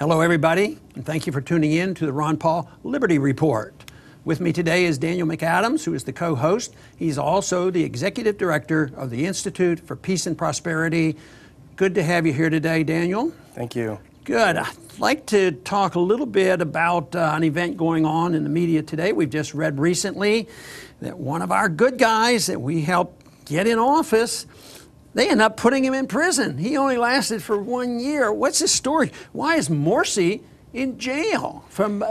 Hello, everybody, and thank you for tuning in to the Ron Paul Liberty Report. With me today is Daniel McAdams, who is the co-host. He's also the executive director of the Institute for Peace and Prosperity. Good to have you here today, Daniel. Thank you. Good. I'd like to talk a little bit about an event going on in the media today. We've just read recently that one of our good guys that we helped get in office, they end up putting him in prison. He only lasted for 1 year. What's his story? Why is Morsi in jail from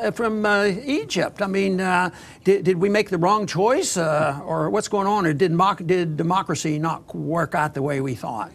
Egypt? I mean, did we make the wrong choice, or what's going on? Or did democracy not work out the way we thought?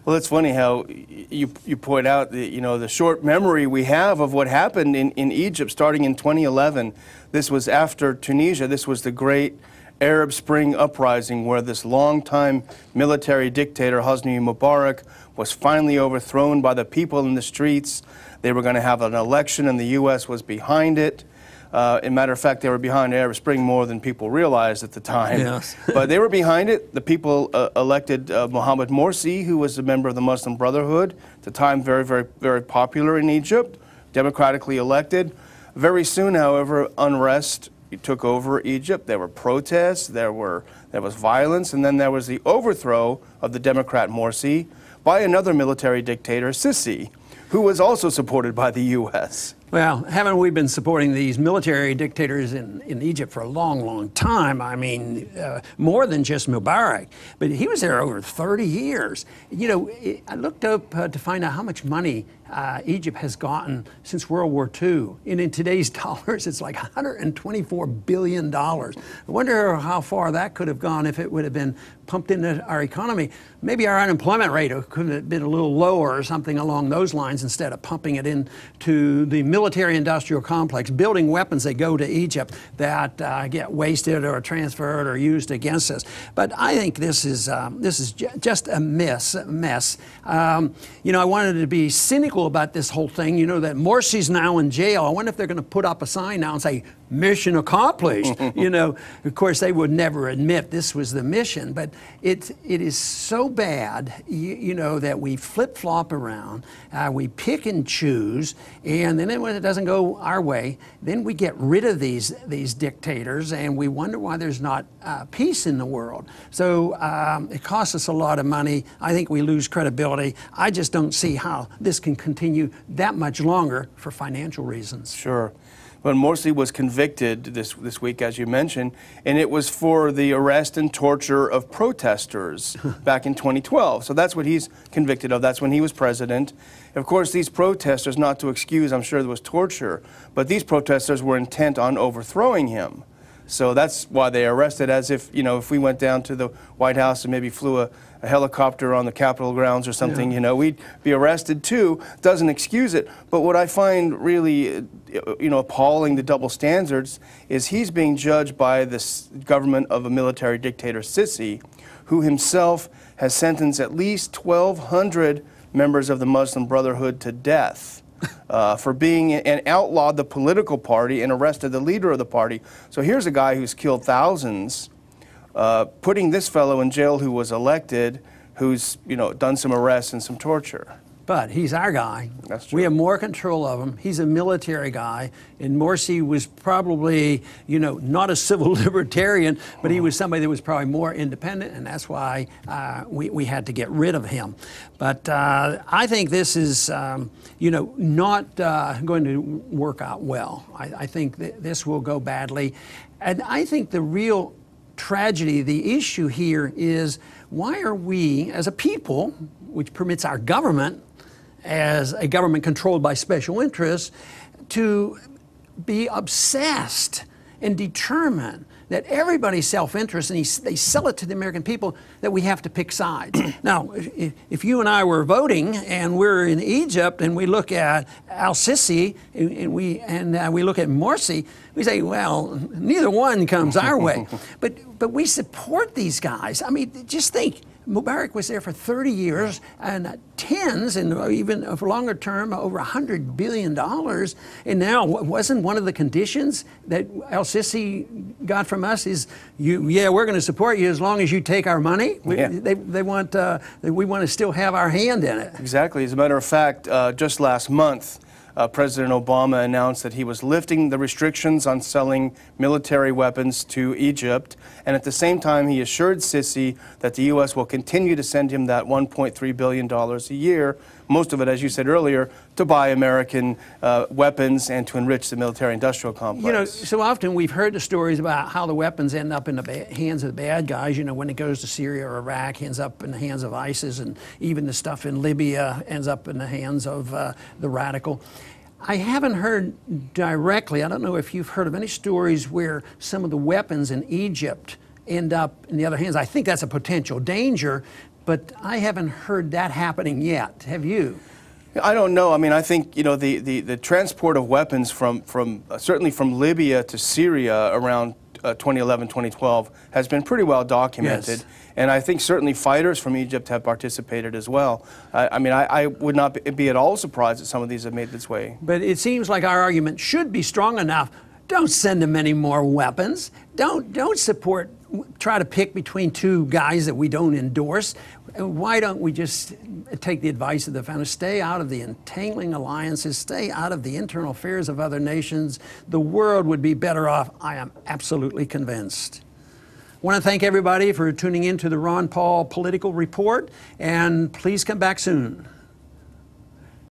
Well, it's funny how you point out the short memory we have of what happened in Egypt starting in 2011. This was after Tunisia. This was the great Arab Spring uprising where this longtime military dictator, Hosni Mubarak, was finally overthrown by the people in the streets. They were going to have an election and the U.S. was behind it. As a matter of fact, they were behind Arab Spring more than people realized at the time. Yes. But they were behind it. The people elected Muhammad Morsi, who was a member of the Muslim Brotherhood, at the time very, very, very popular in Egypt, democratically elected. Very soon, however, unrest took over Egypt. There were protests, there was violence, and then there was the overthrow of the Democrat Morsi by another military dictator, Sisi, who was also supported by the U.S. Well, haven't we been supporting these military dictators in Egypt for a long, long time? I mean, more than just Mubarak. But he was there over 30 years. You know, I looked up to find out how much money Egypt has gotten since World War II. And in today's dollars, it's like $124 billion. I wonder how far that could have gone if it would have been pumped into our economy. Maybe our unemployment rate could have been a little lower or something along those lines instead of pumping it into the military-industrial complex, building weapons that go to Egypt that get wasted or transferred or used against us. But I think this is just a mess. You know, I wanted to be cynical about this whole thing. You know that Morsi's now in jail. I wonder if they're going to put up a sign now and say, "Mission accomplished." You know, of course, they would never admit this was the mission, but it is so bad, you know, that we flip-flop around, we pick and choose, and then when it doesn't go our way, then we get rid of these dictators, and we wonder why there's not peace in the world. So it costs us a lot of money. I think we lose credibility. I just don't see how this can continue that much longer for financial reasons. Sure. But Morsi was convicted this week, as you mentioned, and it was for the arrest and torture of protesters back in 2012. So that's what he's convicted of. That's when he was president. Of course, these protesters, not to excuse, I'm sure there was torture, but these protesters were intent on overthrowing him. So that's why they arrested, as if, you know, if we went down to the White House and maybe flew a helicopter on the Capitol grounds or something, you know, we'd be arrested too. Doesn't excuse it. But what I find really, you know, appalling, the double standards, is he's being judged by this government of a military dictator, Sisi, who himself has sentenced at least 1,200 members of the Muslim Brotherhood to death. For being and outlawed the political party and arrested the leader of the party. So here's a guy who's killed thousands, putting this fellow in jail who was elected, who's, you know, done some arrests and some torture. But he's our guy. That's true. We have more control of him. He's a military guy. And Morsi was probably, you know, not a civil libertarian, but he was somebody that was probably more independent, and that's why we had to get rid of him. But I think this is, you know, not going to work out well. I think that this will go badly. And I think the real tragedy, the issue here is, why are we, as a people, which permits our government, as a government controlled by special interests, to be obsessed and determined that everybody's self-interest, and they sell it to the American people, that we have to pick sides. Now, if you and I were voting and we're in Egypt and we look at al-Sisi and we look at Morsi, we say, well, neither one comes our way. But we support these guys. I mean, just think, Mubarak was there for 30 years and tens, and even for longer term, over $100 billion. And now, wasn't one of the conditions that al-Sisi got from us is, we're going to support you as long as you take our money? They want, we want to still have our hand in it. Exactly. As a matter of fact, just last month, President Obama announced that he was lifting the restrictions on selling military weapons to Egypt, and at the same time he assured Sisi that the U.S. will continue to send him that $1.3 billion a year, most of it, as you said earlier, to buy American weapons and to enrich the military-industrial complex. You know, so often we've heard the stories about how the weapons end up in the hands of the bad guys. You know, when it goes to Syria or Iraq, ends up in the hands of ISIS, and even the stuff in Libya ends up in the hands of the radical. I haven't heard directly, I don't know if you've heard of any stories where some of the weapons in Egypt end up in the other hands. I think that's a potential danger, but I haven't heard that happening yet. Have you? I don't know. I mean, I think, you know, the transport of weapons from certainly from Libya to Syria around 2011, 2012 has been pretty well documented. Yes. And I think certainly fighters from Egypt have participated as well. I mean, I would not be at all surprised that some of these have made this way. But it seems like our argument should be strong enough. Don't send them any more weapons. Don't support, try to pick between two guys that we don't endorse. Why don't we just take the advice of the founders, stay out of the entangling alliances, stay out of the internal affairs of other nations. The world would be better off, I am absolutely convinced. I want to thank everybody for tuning in to the Ron Paul Political Report, and please come back soon.